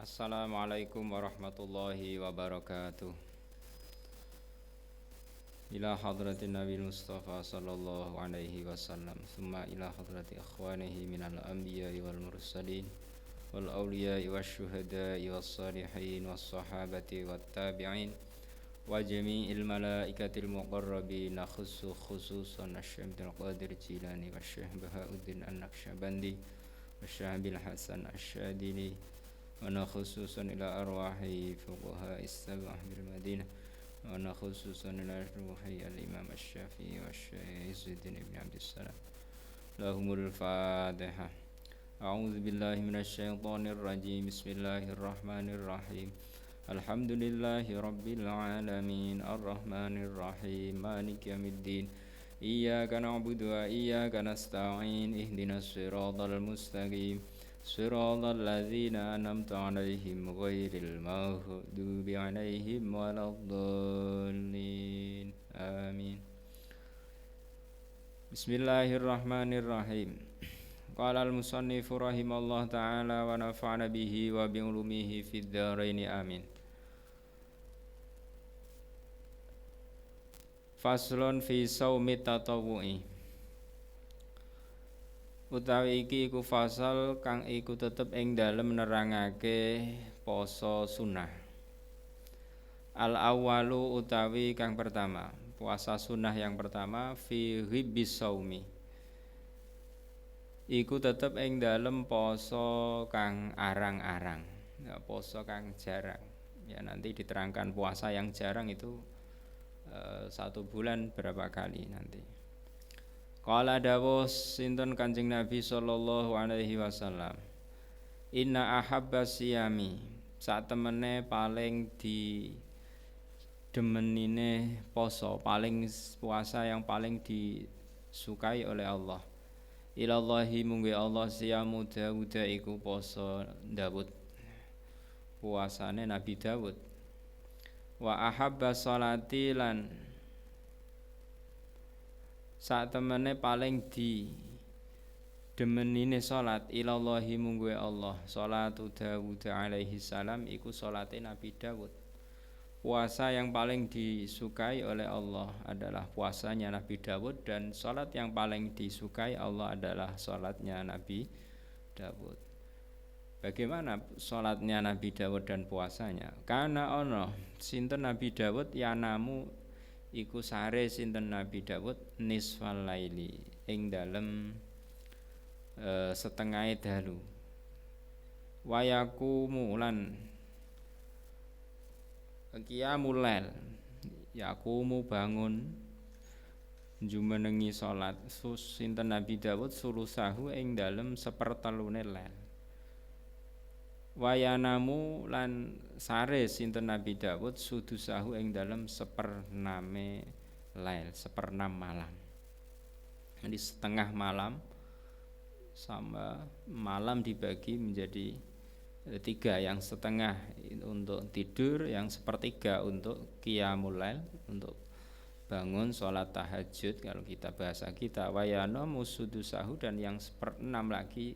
Assalamualaikum warahmatullahi wabarakatuh. Ila hadratin Nabi Mustafa sallallahu alaihi wasallam. Summa ila hadrati akhwanihi minal anbiya'i wal mursalin wal awliya'i wasyuhada'i was salihin was sahabati wat tabi'in wa jami'il malaikatil muqarrabin khususan Asy-Syaikh Abdul Qadir Jilani wa Syekh Bahauddin An-Naqsyabandi wa Syekh Abil Hasan Asy-Syadili wa khususan ila arwahi fuqaha is-sab'ah bil Madinah wa khususan ila ruhi al-Imam Asy-Syafi'i wa Syekh Izzuddin Ibn Abdussalam lahumul Fatihah. A'udzu billahi minasy syaithanir rajim. Bismillahirrahmanirrahim. Alhamdulillahi rabbil alamin arrahmanir rahim maliki yaumiddin. Iyyaka na'budu wa iyyaka nasta'in ihdinas siratal mustaqim siratal ladzina an'amta 'alaihim ghairil maghdubi 'alaihim waladdallin. Amin. Bismillahirrahmanirrahim. Qala al-musannifu rahimallahu ta'ala wa nafa'ana bihi wa bi ulumihi fid dharain amin. Faslun fi shaumi tatawwu'i. Utawi iki iku fasal kang iku tetep ing dalem nerangake poso sunnah. Al awwalu utawi kang pertama, puasa sunnah yang pertama fi ghibis shaumi. Iku tetep ing dalem poso kang arang-arang, ya, poso kang jarang. Ya nanti diterangkan puasa yang jarang itu 1 bulan berapa kali nanti. Qala dawuh sinten Kanjeng Nabi sallallahu alaihi wasallam. Inna ahabbas siyami, sak temene paling di demenine poso, paling puasa yang paling disukai oleh Allah. Ilallahi munggu Allah siyamu Dawud iku poso Dawud, puasane Nabi Dawud. Wa ahabba sholati lan sak temene paling di demenine salat ilallahi munggu Allah sholatu Dawud alaihi salam iku salate Nabi Dawud. Puasa yang paling disukai oleh Allah adalah puasanya Nabi Dawud, dan salat yang paling disukai Allah adalah salatnya Nabi Dawud. Bagaimana salatnya Nabi Dawud dan puasanya? Karena ono sinten Nabi Dawud yanamu iku sare sinten Nabi Dawud nisfal laili ing dalem setengah dalu. Wayakumu lan qiyamul lail, yakumu bangun jumenengi salat sinten Nabi Dawud sulusahu ing dalem sepertelune lail. Wayanamu lan sare sinten Nabi Dawud sudusahu ing dalem sepername lail, seperenam malam. Jadi setengah malam sama malam dibagi menjadi 3, yang setengah untuk tidur, yang sepertiga untuk qiyamul lail, untuk bangun sholat tahajud kalau kita bahasa kita, wayana musudusahu, dan yang 1/6 lagi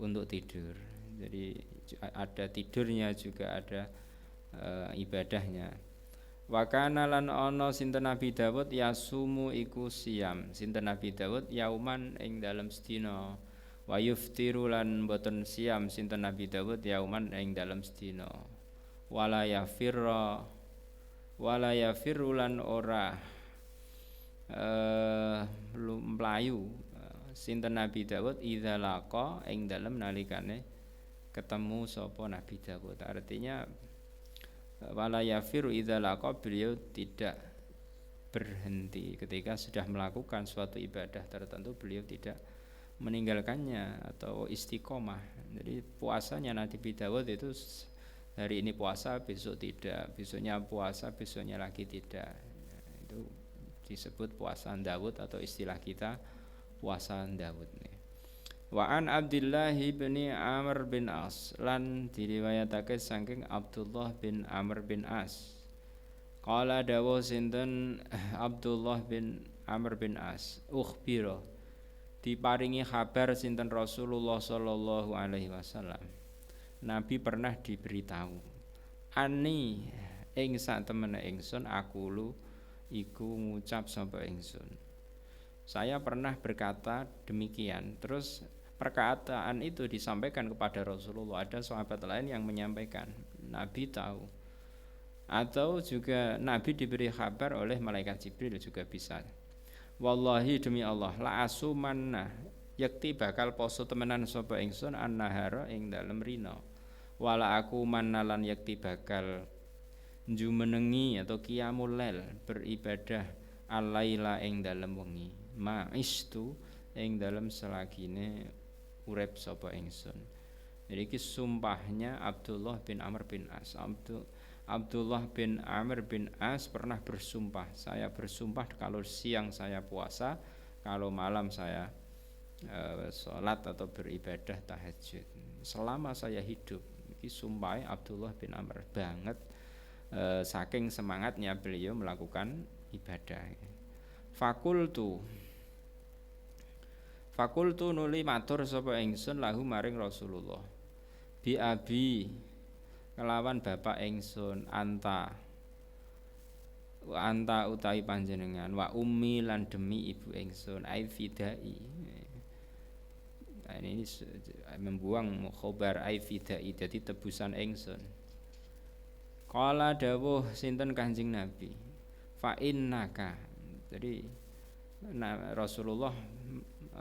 untuk tidur. Jadi ada tidurnya juga ada ibadahnya. Wakana lan ono sinten Nabi Dawud yasumu iku siyam sinten Nabi Dawud yauman ing dalem sedina. Wa yuftiru lan boten siam sinten Nabi Dawud yauman ing dalem sedina. Wala yafirru lan ora mlayu sinten Nabi Dawud idza laqa ing dalem nalikane ketemu sapa Nabi Dawud. Artinya wala yafirru idza laqa, beliau tidak berhenti ketika sudah melakukan suatu ibadah tertentu, beliau tidak meninggalkannya atau istiqomah. Jadi puasanya Nabi Dawud itu hari ini puasa, besok tidak, besoknya puasa, besoknya lagi tidak. Itu disebut puasa Dawud atau istilah kita puasa Dawud. Wa an Abdullah bin Amr bin As, lan diriwayatake saking Abdullah bin Amr bin As. Qala dawuh sinten Abdullah bin Amr bin As, ukhbira, diparingi kabar sinten Rasulullah sallallahu alaihi wasallam Nabi pernah diberitahu, ani ing sak temene ingsun aku iku ngucap sapa ingsun. Saya pernah berkata demikian. Terus perkataan itu disampaikan kepada Rasulullah. Ada sahabat lain yang menyampaikan, Nabi tahu. Atau juga Nabi diberi kabar oleh malaikat Jibril juga bisa. Wallahi demi Allah, la asumanna yakti bakal poso temenan sapa ingsun annahara ing dalem rina. Wala aku mannalan yakti bakal jumenengi atau qiyamul lail beribadah alaila ing dalem wengi. Ma'istu ing dalem selagine urip sapa ingsun. Jadi iki sumpahnya Abdullah bin Amr bin As. Abdullah bin Amr bin As pernah bersumpah, saya bersumpah kalau siang saya puasa, kalau malam saya sholat atau beribadah tahajud selama saya hidup. Ini sumpah Abdullah bin Amr banget, saking semangatnya beliau melakukan ibadah. Fakultu nuli matur sapa ingsun lahu maring Rasulullah, bi abi kelawan bapak ingsun anta utawi panjenengan wa ummi lan demi ibu ingsun ai fidai. Nah, ini membuang khobar ai fidai jadi tebusan ingsun. Qala dawuh sinten Kanjeng Nabi, fa innaka. Jadi Rasulullah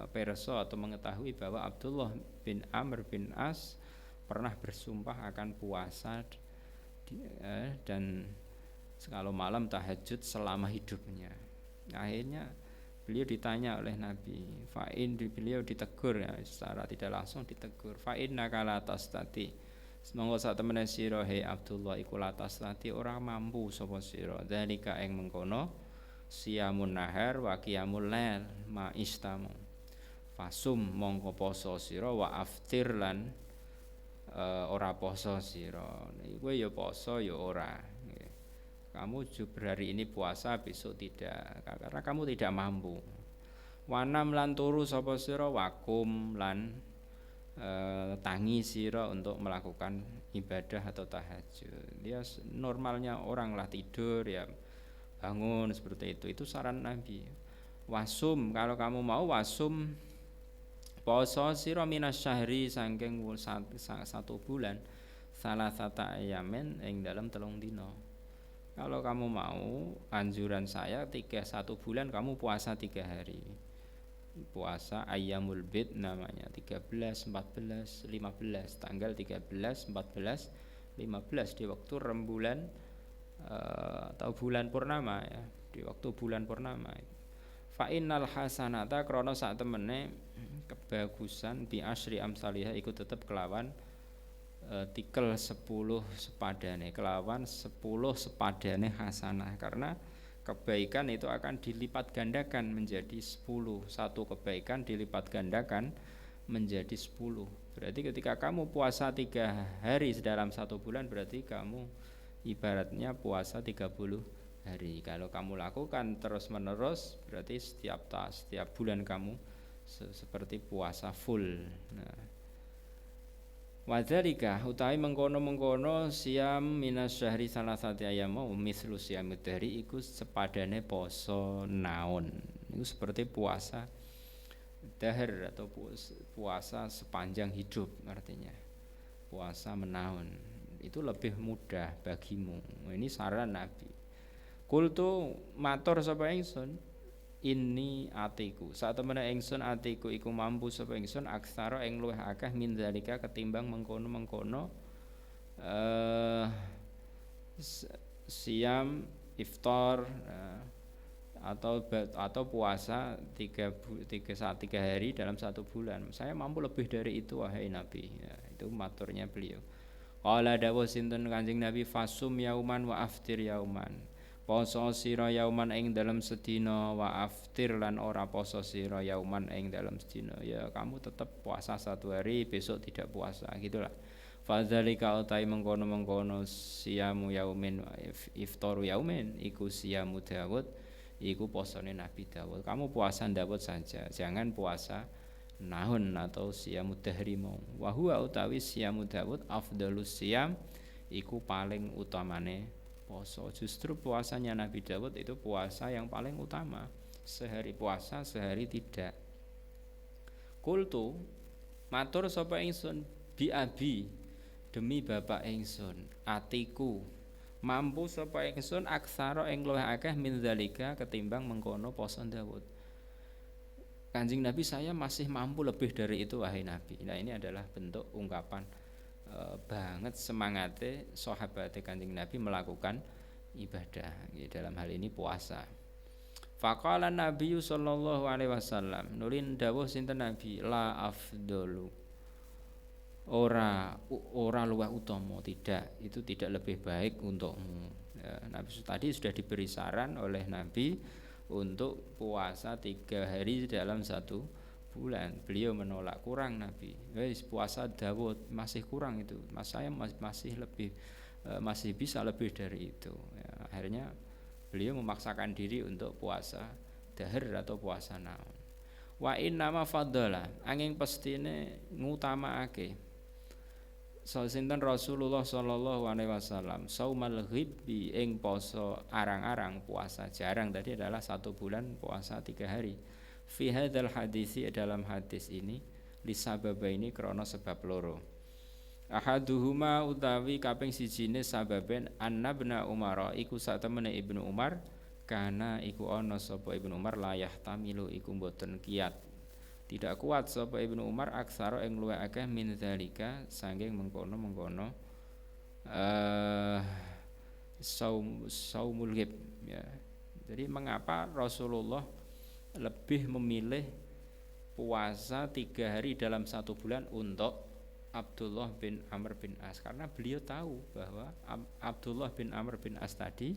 perso atau mengetahui bahwa Abdullah bin Amr bin As pernah bersumpah akan puasa dan kalau malam tahajud selama hidupnya. Akhirnya beliau ditanya oleh Nabi, beliau ditegur ya, secara tidak langsung ditegur. Fa'inna kala tastati. Monggo sak temene sira he Abdullah iku latas tati ora mampu sapa sira. Dzalika ing mengkono siyamun nahar wa qiyamul lail ma istamu. Fasum mongko poso sira wa aftir lan ora poso sira. Kowe ya poso ya ora. Kamu berhari ini puasa, besok tidak, karena kamu tidak mampu. Wanam lan turu sapa sira wakum lan tangi sira untuk melakukan ibadah atau tahajud. Dia normalnya orang lah tidur ya bangun seperti itu. Itu saran Nabi. Wasum, kalau kamu mau wasum poso sira minasyahri saking satu bulan salasata ayamin ing dalam 3 dina. Kalau kamu mau anjuran saya 1 bulan kamu puasa 3 hari. Puasa Ayyamul Bid namanya 13, 14, 15 tanggal 13, 14, 15 di waktu rembulan atau bulan purnama ya, di waktu bulan purnama. Fa innal hasanata krana sak temene kebagusan bi asyri amsalihah iku tetep kelawan tikel 10 sepadane, kelawan 10 sepadane hasanah, karena kebaikan itu akan dilipat gandakan menjadi 10. Satu kebaikan dilipat gandakan menjadi 10. Berarti ketika kamu puasa 3 hari dalam 1 bulan, berarti kamu ibaratnya puasa 30 hari. Kalau kamu lakukan terus menerus, berarti setiap bulan kamu seperti puasa full. Nah, wadzalika utawi mengkono-mengkono siam minas syahri salasati ayyam mislu siyamid dahri iku sepadane poso naon. Itu seperti puasa dahr atau puasa sepanjang hidup, artinya puasa menaun. Itu lebih mudah bagimu. Ini saran Nabi. Kultu matur sapa ingsun, ini atiku saat temene ingsun atiku iku mampu sapa ingsun aksara ing luwih akeh min zalika ketimbang mengkono-mengkono siam iftar atau puasa 3 hari dalam 1 bulan. Saya mampu lebih dari itu wahai Nabi ya, itu maturnya beliau. Qala dawuh sinten Kanjeng Nabi, fasum yauman wa aftir yauman. Poso sira yauman ing dalam sedina wa aftir lan ora poso sira yauman ing dalam sedina. Ya kamu tetap puasa 1 hari, besok tidak puasa, gitulah. Fadzalika utai mengkono-mengkono siyamu yaumin iftaru yaumin iku siyamu Daud, iku posone Nabi Daud. Kamu puasa Daud saja, jangan puasa nahun atau siyamud dahri mau. Wa huwa utawi siyamud Daud afdhalus siyam iku paling utamane poso. Justru puasanya Nabi Daud itu puasa yang paling utama. Sehari puasa, sehari tidak. Kultu matur sapa ingsun bi abi demi bapak ingsun atiku mampu sapa ingsun aksara ing luwih akeh min zalika ketimbang mengkono poso Daud. Kanjeng Nabi saya masih mampu lebih dari itu wahai Nabi. Nah ini adalah bentuk ungkapan banget semangatnya sahabat Kanjeng Nabi melakukan ibadah dalam hal ini puasa. Faqala Nabi sallallahu alaihi wasallam nulin dawuh sinten Nabi la afdalu ora luwih utama tidak itu tidak lebih baik untukmu ya, Nabi tadi sudah diberi saran oleh Nabi untuk puasa 3 hari dalam 1 bulan. Beliau menolak, kurang Nabi. Puasa Daud masih kurang itu. Saya masih bisa lebih dari itu. Ya, akhirnya beliau memaksakan diri untuk puasa dahar atau puasa naon. Wa innama fadhala angin pestine ngutamaake sinten Rasulullah sallallahu alaihi wasallam saumal ghibbi ing poso arang-arang puasa jarang tadi adalah 1 bulan puasa 3 hari. Fi hadzal hadisi dalam hadis ini lisababaini krana sebab loro. Ahaduhuma utawi kaping sijine sababen annabna Umar iku satemene Ibnu Umar kana iku ana sapa Ibnu Umar layah tamilu iku mboten kiat tidak kuat sapa Ibnu Umar aksara ing luwih akeh min zalika saking mengkono saumul ghib ya. Jadi mengapa Rasulullah lebih memilih puasa 3 hari dalam 1 bulan untuk Abdullah bin Amr bin As, karena beliau tahu bahwa Abdullah bin Amr bin As tadi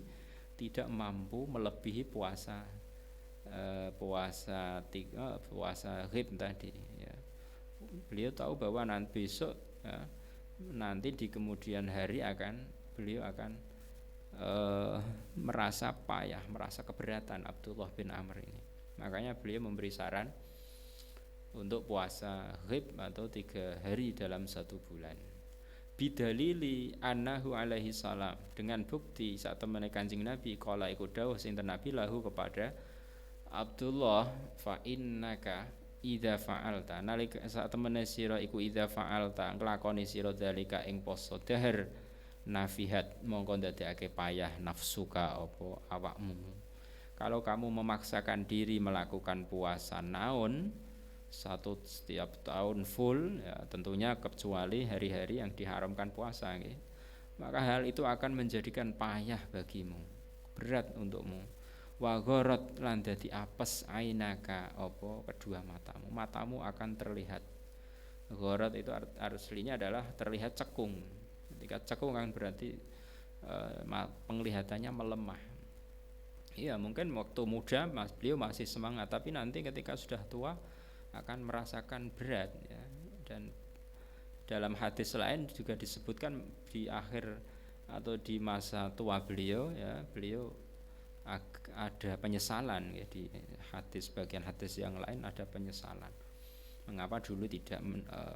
tidak mampu melebihi puasa ghib tadi ya. Beliau tahu bahwa nanti besok ya, nanti di kemudian hari beliau akan merasa payah, merasa keberatan Abdullah bin Amr ini. Makanya beliau memberi saran untuk puasa ghib atau 3 hari dalam 1 bulan. Bidalili annahu alaihi salam dengan bukti saat temene Kanjeng Nabi kala iku dawuh sinten Nabi lahu kepada Abdullah fa innaka idza fa'alta nalika sak temene sira iku idza fa'alta nglakoni sira dalika ing poso dahar nafihat mongko ndadekake payah nafsuka apa awakmu. Kalau kamu memaksakan diri melakukan puasa naon setiap tahun full ya, tentunya kecuali hari-hari yang diharamkan puasa gitu. Maka hal itu akan menjadikan payah bagimu, berat untukmu. Wa gharat lan dadi apes ainaka apa kedua matamu akan terlihat. Gharat itu aslinya adalah terlihat cekung. Ketika cekung kan berarti penglihatannya melemah. Iya mungkin waktu muda beliau masih semangat, tapi nanti ketika sudah tua akan merasakan berat ya. Dan dalam hadis lain juga disebutkan di akhir atau di masa tua beliau ya, beliau ada penyesalan ya, di bagian hadis yang lain ada penyesalan mengapa dulu tidak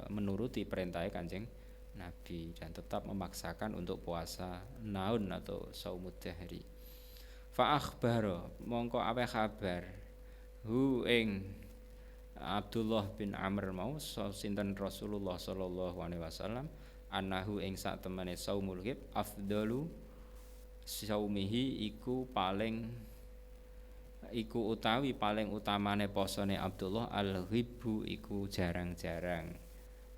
menuruti perintah Kanjeng Nabi dan tetap memaksakan untuk puasa naun atau saumud dahri. Fa akhbaro mongko awe kabar hu ing Abdullah bin Amr mau sinten Rasulullah sallallahu alaihi wasallam annahu ing sak temene saumul ghib afdalu saumihi iku utawi paling utamane posone Abdullah al-ghibbu iku jarang-jarang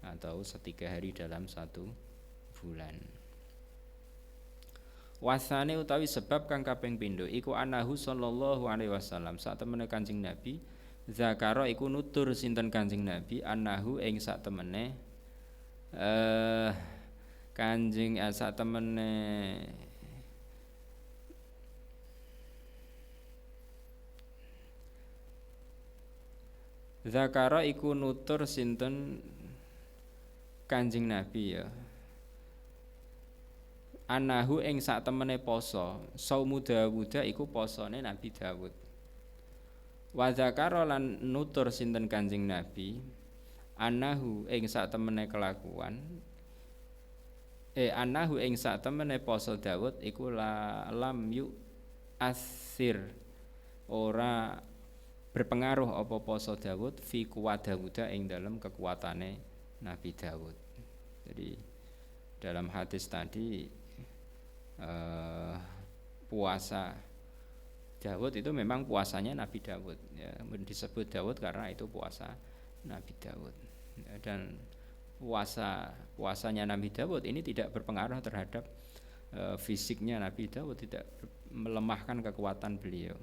atau 3 hari dalam 1 bulan. Wasane utawi sebab kang kaping pindho iku anahu sallallahu alaihi wasallam sak temene Kanjeng Nabi zakara iku nutur sinten Kanjeng Nabi anahu ing sak temene Kanjeng sak temene zakara iku nutur sinten Kanjeng Nabi ya. Anahu ing sak temene poso saumu Dawud iku posone Nabi Dawud. Wa zakara lan nutur sinten Kanjeng Nabi Anahu ing sak temene kelakuan anahu ing sak temene poso Daud iku lam yu asir ora berpengaruh apa poso Daud fi kuwat Dawuda ing dalam kekuatane Nabi Daud. Jadi dalam hadis tadi puasa Daud itu memang puasanya Nabi Daud ya, disebut Daud karena itu puasa Nabi Daud ya, dan puasanya Nabi Daud ini tidak berpengaruh terhadap fisiknya Nabi Daud, tidak melemahkan kekuatan beliau.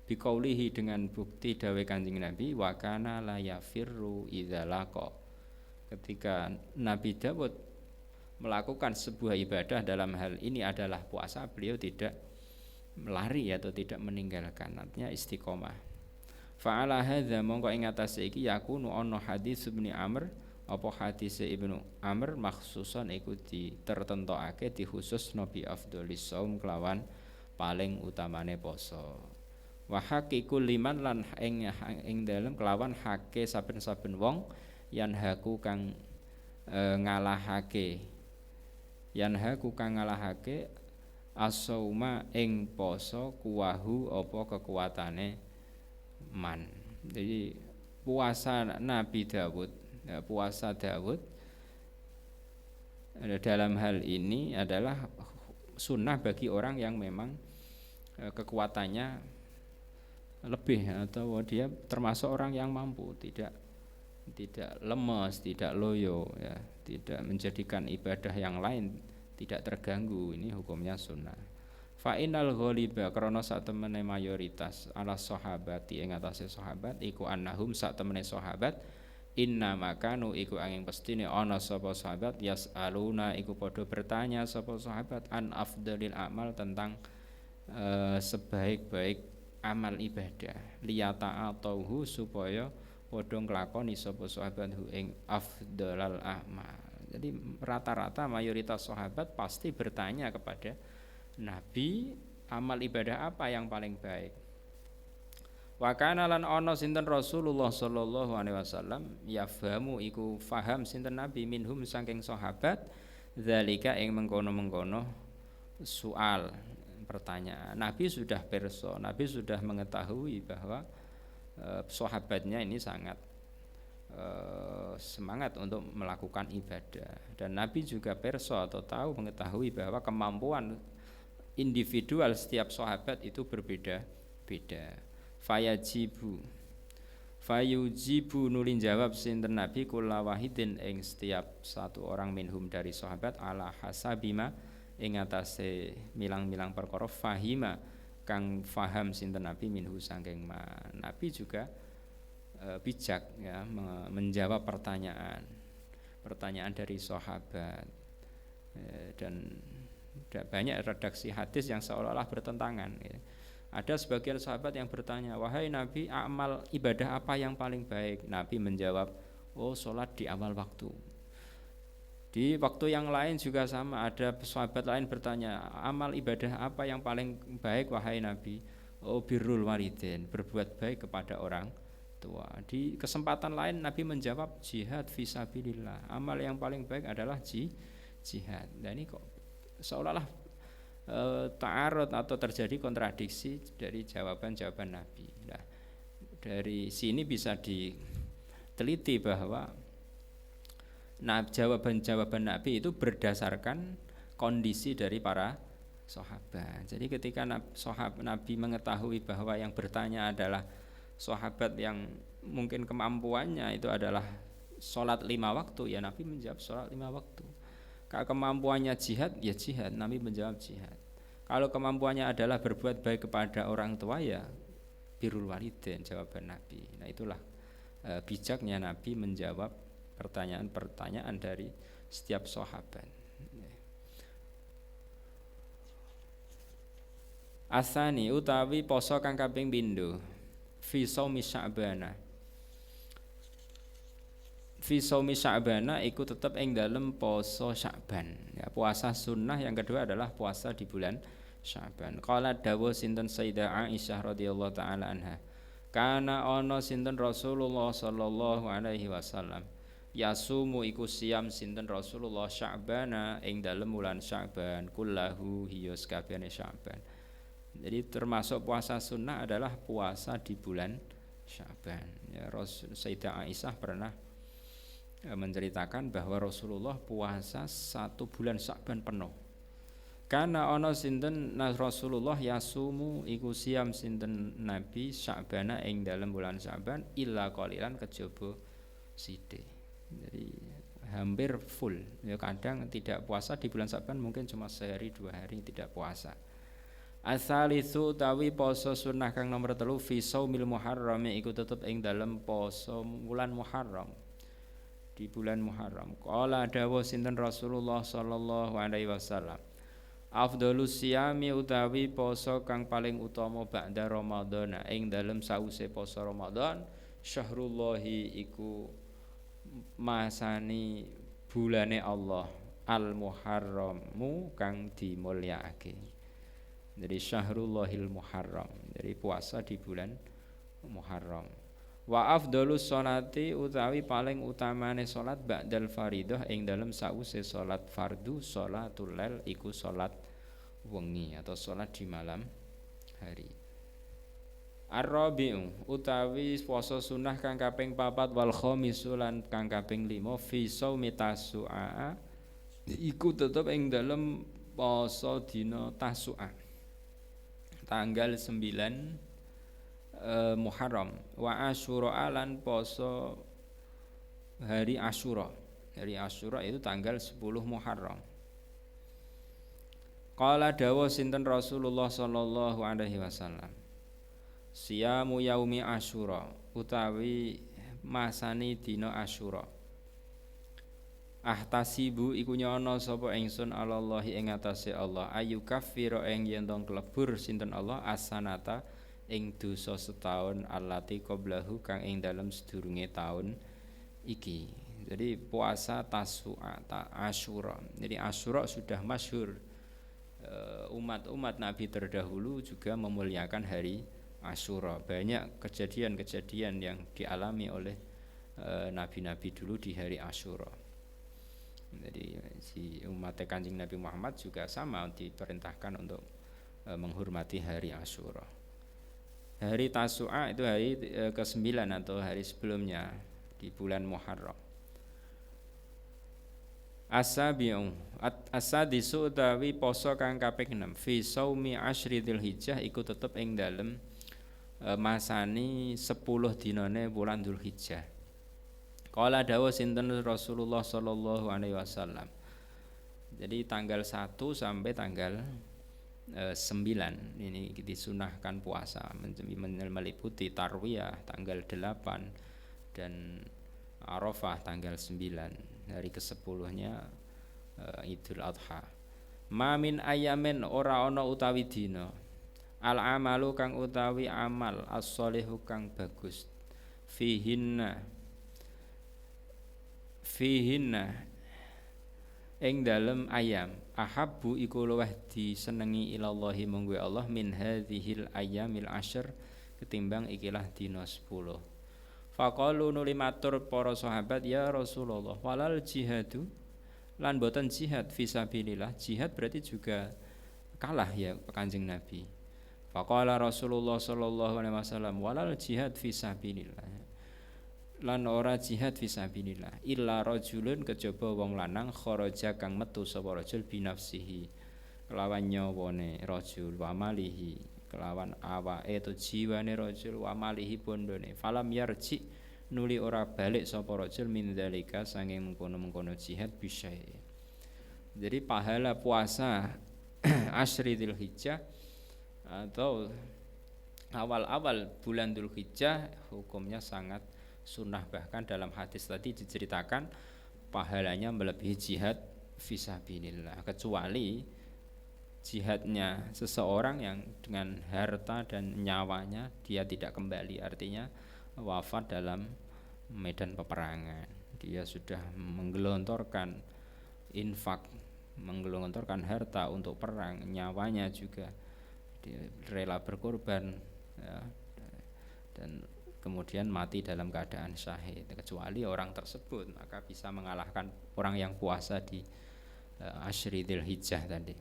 Biqaulihi dengan bukti dawe Kanjeng Nabi wa kana la yafirru idza laqa. Ketika Nabi Daud melakukan sebuah ibadah dalam hal ini adalah puasa, beliau tidak melari atau tidak meninggalkan, artinya istiqomah. Fa'ala hadza mongko ing atase iki yakunu ana hadis Ibnu Amr apa hadis Ibnu Amr maksuson iku ditertentokake dikhususno bi afdholis shaum kelawan paling utamane poso. Wa haqiqul liman lan ing dalem kelawan hake saben-saben wong yan haku kang ngalahake as-sauma ing poso kuwahu apa kekuatane man. Jadi puasa Nabi Daud, puasa Daud dalam hal ini adalah sunnah bagi orang yang memang kekuatannya lebih atau dia termasuk orang yang mampu, tidak lemes, tidak loyo ya, tidak menjadikan ibadah yang lain tidak terganggu, ini hukumnya sunnah. Fa innal ghaliba krana sak temene mayoritas ala sahabati ing atase sahabat iku annahum sak temene sahabat inna makanu iku angin pestine ana sapa sahabat yasaluna iku padha bertanya sapa sahabat an afdalil amal tentang sebaik-baik amal ibadah liyata atauhu supaya padha nglakoni sapa sahabat hu ing afdalal amal. Jadi rata-rata mayoritas sahabat pasti bertanya kepada Nabi amal ibadah apa yang paling baik. Wa kana lan ana sinten Rasulullah sallallahu alaihi wasallam yafhamu iku faham sinten Nabi minhum saking sahabat zalika ing mengkono-mengkono soal pertanyaan. Nabi sudah pirsa, Nabi sudah mengetahui bahwa sahabatnya ini sangat semangat untuk melakukan ibadah, dan Nabi juga pirsa atau tahu mengetahui bahwa kemampuan individual setiap sahabat itu berbeda-beda. Fayujibu nulin jawab sinten Nabi kula wahidin ing setiap satu orang minhum dari sahabat ala hasabima ing atase milang-milang perkara fahima kang faham sinten Nabi minhu saking Nabi juga bijak ya menjawab pertanyaan dari sahabat dan banyak redaksi hadis yang seolah-olah bertentangan ya. Ada sebagian sahabat yang bertanya, wahai Nabi, amal ibadah apa yang paling baik? Nabi menjawab, sholat di awal waktu. Di waktu yang lain juga sama, ada sahabat lain bertanya, amal ibadah apa yang paling baik wahai Nabi? Birrul walidain, berbuat baik kepada orang tua. Di kesempatan lain Nabi menjawab, jihad fisabilillah, amal yang paling baik adalah jihad. Dan ini kok seolah-olah ta'arud atau terjadi kontradiksi dari jawaban-jawaban Nabi. Nah, dari sini bisa diteliti bahwa jawaban-jawaban Nabi itu berdasarkan kondisi dari para sahabat. Jadi ketika Nabi mengetahui bahwa yang bertanya adalah sahabat yang mungkin kemampuannya itu adalah sholat 5 waktu, ya Nabi menjawab sholat 5 waktu. Kalau kemampuannya jihad, ya jihad, Nabi menjawab jihad. Kalau kemampuannya adalah berbuat baik kepada orang tua, ya birrul walidain, jawaban Nabi. Nah itulah bijaknya Nabi menjawab pertanyaan-pertanyaan dari setiap sahabat. Asani utawi poso kang kaping pindho fi shaumi Sya'bana. Fi shaumi Sya'bana iku tetep ing dalem poso Sya'ban. Ya, puasa sunnah yang kedua adalah puasa di bulan Sya'ban. Qala dawuh sinten Sayyidah Aisyah radhiyallahu taala anha. Kana ana sinten Rasulullah sallallahu alaihi wasallam Yasumu iku siyam sinten Rasulullah Sya'bana ing dalem wulan Sya'ban kullahu hiya sakabehane Sya'ban. Jadi termasuk puasa sunnah adalah puasa di bulan Sya'ban. Ya, Sayyidah Aisyah pernah menceritakan bahwa Rasulullah puasa 1 bulan Sya'ban penuh. Karena ana sinten Rasulullah yasumu iku siyam sinten Nabi Sya'bana ing dalem bulan Sya'ban illa qalilan kejaba sithik. Jadi hampir full. Ya kadang tidak puasa di bulan Sya'ban mungkin cuma sehari 2 hari tidak puasa. Asalisu tawi poso sunnah kang nomor 3 fi shaumil muharram iku tetep ing dalem poso bulan Muharram. Di bulan Muharram. Qala dawuh sinten Rasulullah sallallahu alaihi wasallam. Afdhalus siyami utawi poso kang paling utama ba'da Ramadan ing dalem sause poso Ramadan syahrullahi iku masani bulane Allah al muharramu kang dimulyakake. Jadi syahrullahil muharram. Jadi puasa di bulan Muharram. Wa afdhalus sholati utawi paling utamane salat ba'dal fardhah ing dalem sause salat fardu salatul lail iku salat wengi atau salat di malam hari. Ar-rabi'u utawi puasa sunnah kang kaping 4 wal khamisu lan kang kaping 5 fi shaumi tasu'a iku tetep ing dalem poso dina tasu'a tanggal 9 Muharram wa asyura lan poso hari Asyura. Hari Asyura itu tanggal 10 Muharram. Qala dawuh sinten Rasulullah sallallahu alaihi wasallam. Siyamu yaumi Asyura utawi masani dina Asyura. Ahtasibu iku nyono sapa ingsun alallahi ing atase Allah ayu kafira ing yen tong klebur sinten Allah asanata ing dosa setahun allati qablahu kang ing dalem sedurunge taun iki. Jadi puasa Tasu'a Asyura. Jadi Asyura sudah masyhur. Umat-umat Nabi terdahulu juga memuliakan hari Asyura. Banyak kejadian-kejadian yang dialami oleh nabi-nabi dulu di hari Asyura. Jadi si umat Kanjeng Nabi Muhammad juga sama diperintahkan untuk menghormati hari Asyura. Hari Tasu'a itu hari ke-9 atau hari sebelumnya di bulan Muharram. As-sabi'u as-sadisu utawi poso kang kaping 6 fi shaumi asyri Dzulhijjah iku tetep ing dalem masani 10 dinane bulan Dzulhijjah. Qala dawuh sinten Rasulullah sallallahu alaihi wasallam. Jadi tanggal 1 sampai tanggal 9 ini disunahkan puasa meliputi tarwiyah tanggal 8 dan Arafah tanggal 9. Hari ke-10-nya Idul Adha. Ma min ayamin ora ana utawi dina al amalu kang utawi amal as-sholihu kang bagus fihinna ing dalem ayam ahabbu iku luweh disenengi ilallahi munggu Allah min hadhil ayyamil asyr ketimbang ikilah dina 10. Faqalu nuli matur para sahabat ya Rasulullah walal jihadu lan boten jihad fisabilillah. Jihad berarti juga kalah ya Kanjeng Nabi. Faqala Rasulullah sallallahu alaihi wasallam walal jihad fisabilillah lan ora jihad fisabilillah illa rajulun kejaba wong lanang kharaja kang metu sapa rajul binafsihi kelawan nyawane rajul wa malihi kelawan awake to jiwane rajul wa malihi bondone falam yarji nuli ora balik sapa rajul min dzalika sanging mengkono-mengkono jihad bisyai. Jadi pahala puasa Asyri Dzulhijjah atau awal-awal bulan Dzulhijjah hukumnya sangat sunnah, bahkan dalam hadis tadi diceritakan pahalanya melebihi jihad fisabilillah, kecuali jihadnya seseorang yang dengan harta dan nyawanya dia tidak kembali, artinya wafat dalam medan peperangan, dia sudah menggelontorkan infak, menggelontorkan harta untuk perang, nyawanya juga dia rela berkorban ya, dan kemudian mati dalam keadaan syahid, kecuali orang tersebut maka bisa mengalahkan orang yang puasa di Asyri Dzulhijjah tadi.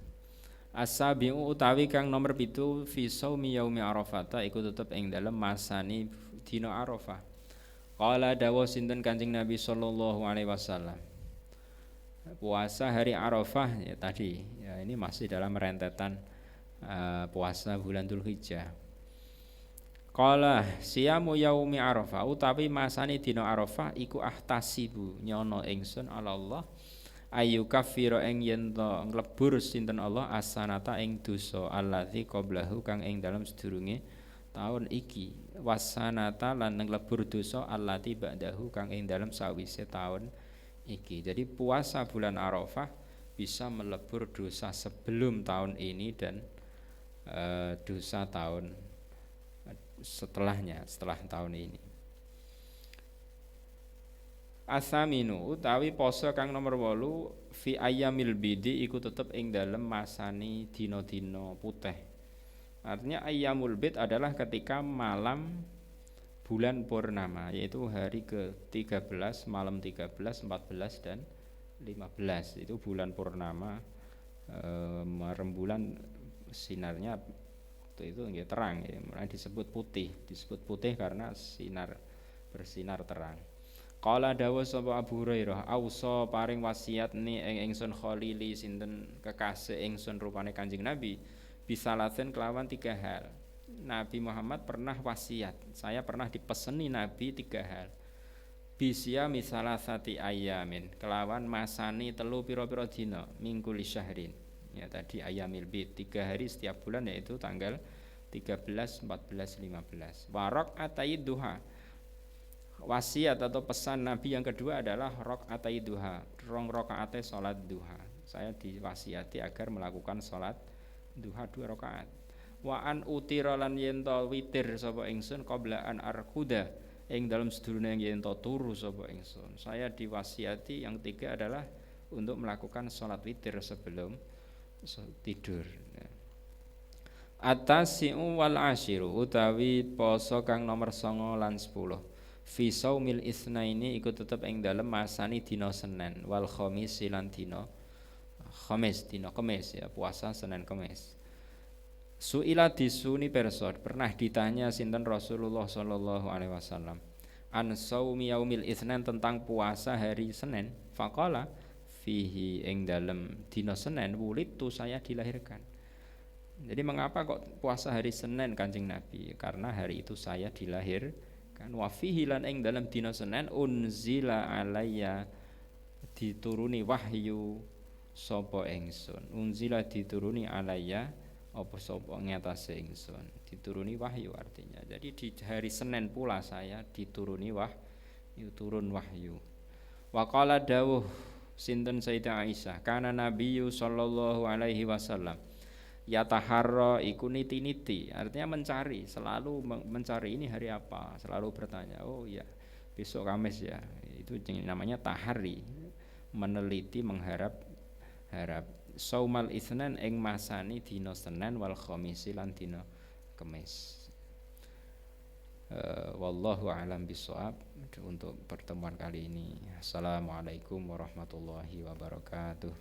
As-sabi'u utawi kang nomor 7 fi shaumi yaumi Arafah iku tetep ing dalem masani dina Arafah. Qala dawu sinten Kanjeng Nabi sallallahu alaihi wasallam. Puasa hari Arafah ya tadi, ya ini masih dalam rentetan puasa bulan Dzulhijjah. Qala siyamu yaumi Arafah utawi masane dina Arafah iku ahtasibu nyono ingsun ala Allah ayu kafira ing yen to nglebur sinten Allah asanata ing dosa allazi qablahu kang ing dalam sedurunge taun iki wasanata lan nglebur dosa allati ba'dahu kang ing dalam sawise taun iki. Jadi puasa bulan Arafah bisa melebur dosa sebelum tahun ini dan dosa tahun setelahnya, setelah tahun ini. Asaminu utawi poso kang nomor 8 fi ayyamil bidi iku tetep ing dalem masani dina-dina putih. Artinya ayyamul bid adalah ketika malam bulan purnama, yaitu hari ke-13, malam 13, 14 dan 15. Itu bulan purnama, rembulan sinarnya itu nggih terang ya, mulai disebut putih karena bersinar terang. Qala dawu sapa Abu Hurairah, ausa paring wasiat ni ingsun khalili sinten kekasih ingsun rupane Kanjeng Nabi bisalasen kelawan 3 hal. Nabi Muhammad pernah wasiat, saya pernah dipeseni Nabi 3 hal. Bisya misalasati ayamin, kelawan masani telu pira-pira dina mingkuli syahrin. Ya tadi ayamil bid 3 hari setiap bulan yaitu tanggal 13, 14, 15. Warok atai duha. Wasiat atau pesan Nabi yang kedua adalah rakaat duha, 2 rakaat salat duha. Saya diwasiati agar melakukan salat duha 2 rakaat. Wa an utira lan yen to witir sapa ingsun qabla an arkuda ing dalam sedurunge yen to turu sapa ingsun. Saya diwasiati yang 3 adalah untuk melakukan salat witir sebelum tidur. At-tasi'u wal ashiru utawi poso kang nomor 9 lan 10. Fi saumil itsnaini iku tetep ing dalem masani dina Senin wal khamis lan dina Khamis, dina Kamis ya, puasa Senin Kamis. Suila disuni persod pernah ditanya sinten Rasulullah sallallahu alaihi wasallam an saumi yaumil itsnain tentang puasa hari Senin. Faqala fihi ing dalem dina Senin wulidtu saya dilahirkan. Jadi mengapa kok puasa hari Senin Kanjeng Nabi? Karena hari itu saya dilahirkan. Wa fihi lan ing dalem dina Senin unzila alayya dituruni wahyu sapa ingsun. Unzila dituruni alayya apa sapa ngatasi ingsun. Dituruni wahyu artinya. Jadi di hari Senin pula saya dituruni wahyu, turun wahyu. Wa qala dawuh sinten Sayyidah Aisyah, kana Nabiyyu sallallahu alaihi wasallam yataharra iku niti-niti, artinya mencari, selalu mencari ini hari apa, selalu bertanya, oh ya besok Kamis ya, itu namanya tahari, meneliti, mengharap. Saumal Itsnain ing masani dina Senin wal Khamis lan dina Kamis. Wallahu a'lam bishawab. Untuk pertemuan kali ini, assalamualaikum warahmatullahi wabarakatuh.